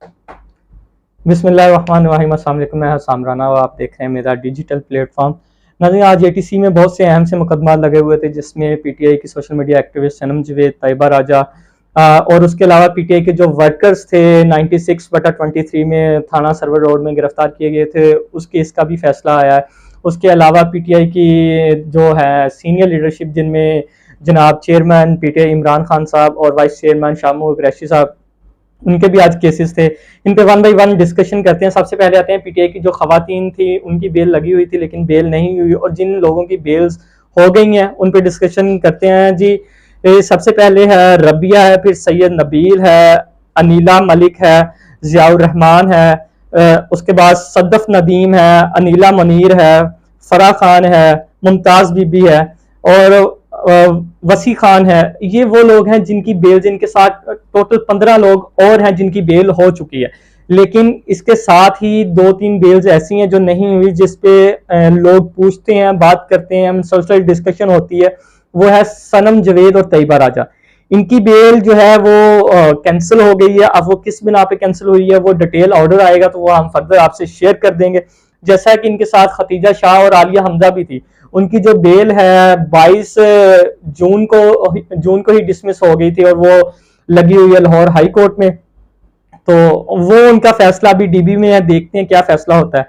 बिस्मिल्लाहिर्रहमानिर्रहीम, अस्सलाम वालेकुम। मैं सामराना और आप देख रहे हैं मेरा डिजिटल प्लेटफॉर्म। नाज़रीन, आज एटीसी में बहुत से अहम से मुकदमा लगे हुए थे, जिसमें पीटीआई की सोशल मीडिया एक्टिविस्ट सनम जवेद, तैयबा राजा और उसके अलावा पीटीआई के जो वर्कर्स थे 96/23 में थाना सर्वर रोड में गिरफ्तार किए गए थे, उस केस का भी फैसला आया है। उसके अलावा पीटीआई की जो है सीनियर लीडरशिप, जिनमें जनाब चेयरमैन पीटीआई इमरान खान साहब और वाइस चेयरमैन शाह महमूद कुरैशी साहब, उनके भी आज केसेस थे। इन पे वन बाई वन डिस्कशन करते हैं। सबसे पहले आते हैं पीटीआई की जो खवातीन थी, उनकी बेल लगी हुई थी लेकिन बेल नहीं हुई, और जिन लोगों की बेल्स हो गई हैं उन पे डिस्कशन करते हैं जी। सबसे पहले है रबिया है, फिर सैयद नबील है, अनीला मलिक है, जियाउर रहमान है, उसके बाद सदफ नदीम है, अनीला मुनीर है, फराह खान है, मुमताज बीबी है और वसी खान है। ये वो लोग हैं जिनकी बेल, जिनके साथ टोटल 15 लोग और हैं जिनकी बेल हो चुकी है। लेकिन इसके साथ ही 2-3 बेल्स ऐसी हैं जो नहीं हुई, जिसपे लोग पूछते हैं, बात करते हैं, मुसलसल डिस्कशन होती है। वो है सनम जवेद और तैयबा राजा। इनकी बेल जो है वो कैंसिल हो गई है। अब वो किस बिना पे कैंसिल हुई है, वो डिटेल ऑर्डर आएगा तो वो हम फर्दर आपसे शेयर कर देंगे। जैसा कि इनके साथ खतीजा शाह और आलिया हमजा भी थी, उनकी जो बेल है 22 जून को ही डिसमिस हो गई थी और वो लगी हुई है लाहौर हाई कोर्ट में। तो वो उनका फैसला भी डीबी में है, देखते हैं क्या फैसला होता है।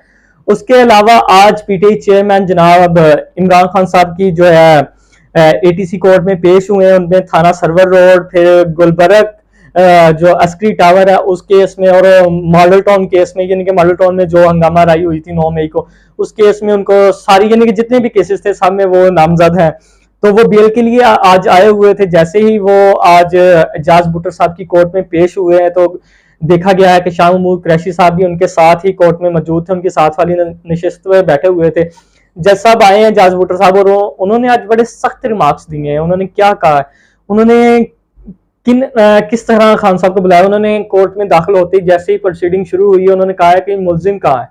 उसके अलावा आज पीटीआई चेयरमैन जनाब इमरान खान साहब की जो है एटीसी कोर्ट में पेश हुए हैं। उनमें थाना सर्वर रोड, फिर गुलबर्ग जो अस्करी टावर है उस केस में, और मॉडल टाउन केस में, यानी कि मॉडल टाउन में जो हंगामा राई हुई थी 9 मई को, उस केस में उनको सारी, यानी कि जितने भी केसेस थे सब में वो नामजद हैं। तो वो बेल के लिए आज आए हुए थे। जैसे ही वो आज एजाज भुट्टर साहब की कोर्ट में पेश हुए हैं तो देखा गया है कि शाह महमूद कुरैशी साहब भी उनके साथ ही कोर्ट में मौजूद थे, उनकी साथ वाली नशिस्त में बैठे हुए थे। जज साहब आए हैं, एजाज भुट्टर साहब, और उन्होंने आज बड़े सख्त रिमार्क्स दिए हैं। उन्होंने क्या कहा है, उन्होंने किस तरह खान साहब को बुलाया। उन्होंने कोर्ट में दाखिल होते ही जैसे ही प्रोसीडिंग शुरू हुई है, उन्होंने कहा है कि मुलजिम कहाँ है।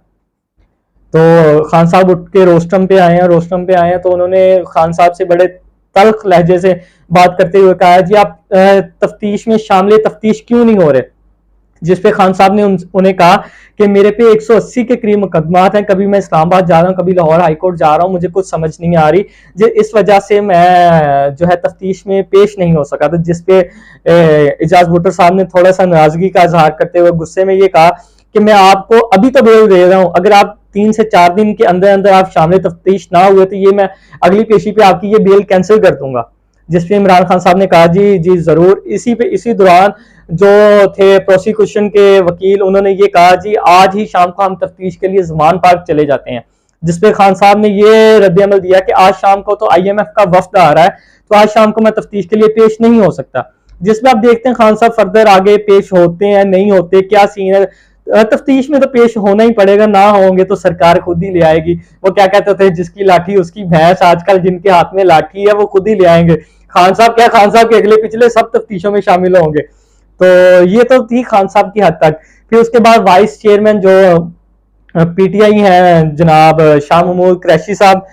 तो खान साहब उठ के रोस्टम पे आए हैं, तो उन्होंने खान साहब से बड़े तल्ख लहजे से बात करते हुए कहा, जी आप तफ्तीश में शामिल तफ्तीश क्यों नहीं हो रहे। जिसपे खान साहब ने उन्हें कहा कि मेरे पे 180 के करीब मुकदमात हैं, कभी मैं इस्लामाबाद जा रहा हूँ, कभी लाहौर हाई कोर्ट जा रहा हूँ, मुझे कुछ समझ नहीं आ रही, जो इस वजह से मैं जो है तफ्तीश में पेश नहीं हो सका। तो जिसपे एजाज भुट्टर साहब ने थोड़ा सा नाराजगी का इजहार करते हुए गुस्से में ये कहा कि मैं आपको अभी तो बेल दे रहा हूँ, अगर आप 3 से 4 दिन के अंदर अंदर आप शामिल तफ्तीश ना हुए तो ये मैं अगली पेशी पे आपकी ये बेल कैंसिल कर दूंगा। जिसपे इमरान खान साहब ने कहा, जी जी जरूर। इसी दौरान जो थे प्रोसिक्यूशन के वकील, उन्होंने ये कहा, जी आज ही शाम को हम तफ्तीश के लिए जमान पार्क चले जाते हैं। जिसपे खान साहब ने ये रद्द-ए-अमल दिया कि आज शाम को तो IMF का वफ्द आ रहा है, तो आज शाम को मैं तफ्तीश के लिए पेश नहीं हो सकता। जिसमें आप देखते हैं खान साहब फर्दर आगे पेश होते हैं नहीं होते, क्या सीन है। तफ्तीश में तो पेश होना ही पड़ेगा, ना होंगे तो सरकार खुद ही ले आएगी। वो क्या कहते थे, जिसकी लाठी उसकी भैंस। आजकल जिनके हाथ में लाठी है वो खुद ही ले आएंगे। खान साहब क्या, खान साहब के अगले पिछले सब तफ्तीशों में शामिल होंगे। तो ये तो थी खान साहब की हद तक। फिर उसके बाद वाइस चेयरमैन जो पीटीआई है जनाब शाह महमूद कुरैशी साहब,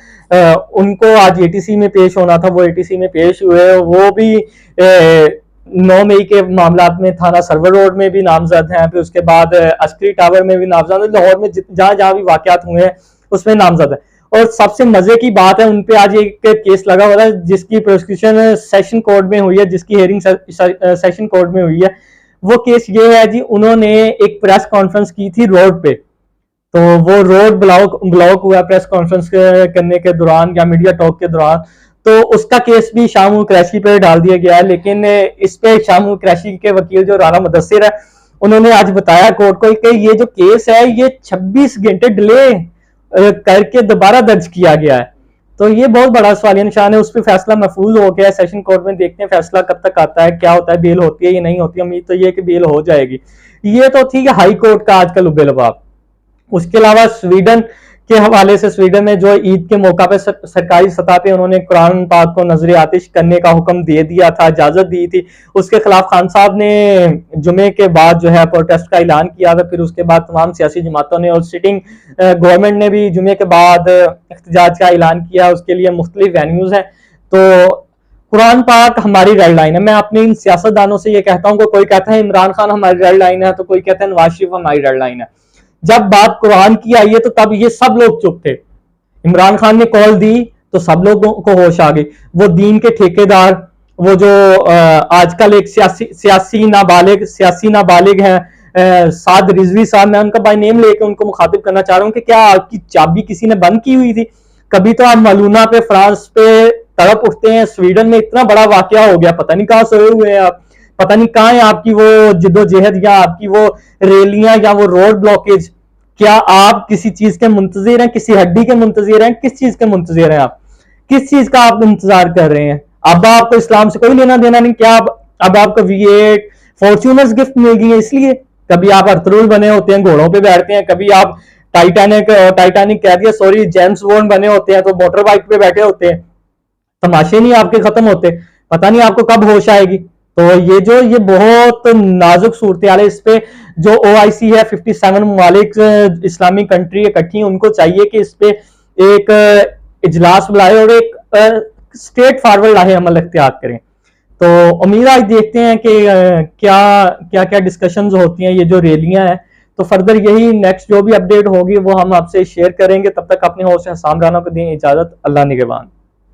उनको आज एटीसी में पेश होना था, वो एटीसी में पेश हुए। वो भी 9 मई के मामला में थाना सर्वर रोड में भी नामजद हैं, फिर उसके बाद अस्करी टावर में भी नामजद है, लाहौर में जहां जहां भी वाकयात हुए हैं उसमें नामजद है। और सबसे मजे की बात है, उनपे आज एक केस लगा हुआ है जिसकी प्रोसिक्यूशन सेशन कोर्ट में हुई है, जिसकी हेयरिंग सेशन कोर्ट में हुई है। वो केस ये है जी, उन्होंने एक प्रेस कॉन्फ्रेंस की थी रोड पे, तो वो रोड ब्लॉक हुआ प्रेस कॉन्फ्रेंस करने के दौरान या मीडिया टॉक के दौरान। तो उसका केस भी शाह महमूद कुरैशी पे डाल दिया गया है। लेकिन इस पे शाह महमूद कुरैशी के वकील जो राना मुदस्सिर है, उन्होंने आज बताया कोर्ट को कि ये जो केस है ये 26 घंटे डिले करके दोबारा दर्ज किया गया है। तो ये बहुत बड़ा सवालिया निशान है। उस पर फैसला महफूज हो गया है सेशन कोर्ट में। देखते हैं फैसला कब तक आता है, क्या होता है, बेल होती है या नहीं होती। उम्मीद तो ये कि बेल हो जाएगी। ये तो ठीक है हाई कोर्ट का आजकल लुबेलबाब। उसके अलावा स्वीडन के हवाले से, स्वीडन में जो ईद के मौका पे सरकारी सतह पे उन्होंने कुरान पाक को नजर आतिश करने का हुक्म दे दिया था, इजाजत दी थी। उसके खिलाफ खान साहब ने जुमे के बाद जो है प्रोटेस्ट का ऐलान किया था। फिर उसके बाद तमाम सियासी जमातों ने और सिटिंग गवर्नमेंट ने भी जुमे के बाद एहतजाज का ऐलान किया। उसके लिए मुख्तलिफ वेन्यूज हैं। तो कुरान पाक हमारी रेड लाइन है। मैं अपने इन सियासतदानों से ये कहता हूँ कि कोई कहता है इमरान खान हमारी रेड लाइन है, तो कोई कहता है नवाज शरीफ हमारी रेड लाइन है। जब बात कुरान की आई है तो तब ये सब लोग चुप थे। इमरान खान ने कॉल दी तो सब लोगों को होश आ गई। वो दीन के ठेकेदार, वो जो आजकल एक सियासी नाबालिग हैं साद रिजवी साहब, मैं उनका बाय नेम लेके उनको मुखातिब करना चाह रहा हूँ कि क्या आपकी चाबी किसी ने बंद की हुई थी? कभी तो आप मलूना पे, फ्रांस पे तड़प उठते हैं, स्वीडन में इतना बड़ा वाकया हो गया, पता नहीं कहाँ सोए हुए हैं आप, पता नहीं कहाँ है आपकी वो जिद्दोजहद या आपकी वो रैलियां या वो रोड ब्लॉकेज। क्या आप किसी चीज के मुंतजिर हैं? किसी हड्डी के मुंतजिर हैं? किस चीज के मुंतजिर हैं आप? किस चीज का आप इंतजार कर रहे हैं? अब आपको इस्लाम से कोई लेना देना नहीं। क्या अब आपको V8 फॉर्च्यूनर्स गिफ्ट मिल गई है इसलिए? कभी आप अर्तुगरुल बने होते हैं, घोड़ों पे बैठते हैं, कभी आप टाइटैनिक कह दिया सॉरी, जेम्स बॉन्ड बने होते हैं तो मोटर बाइक पे बैठे होते हैं। तमाशे नहीं आपके खत्म होते, पता नहीं आपको कब होश आएगी। तो ये बहुत नाजुक सूरत हाल है। इस पे जो OIC है, 57 ममालिक इस्लामिक कंट्री इकट्ठी, उनको चाहिए कि इस पे एक इजलास बुलाए और एक स्ट्रेट फॉरवर्ड राह अमल इख्तियार करें। तो उम्मीद आज देखते हैं कि क्या क्या क्या डिस्कशंस होती हैं, ये जो रैलियां हैं। तो फर्दर यही नेक्स्ट जो भी अपडेट होगी वो हम आपसे शेयर करेंगे। तब तक अपने होस्ट हसाम राना को दें इजाजत। अल्लाह निगहबान।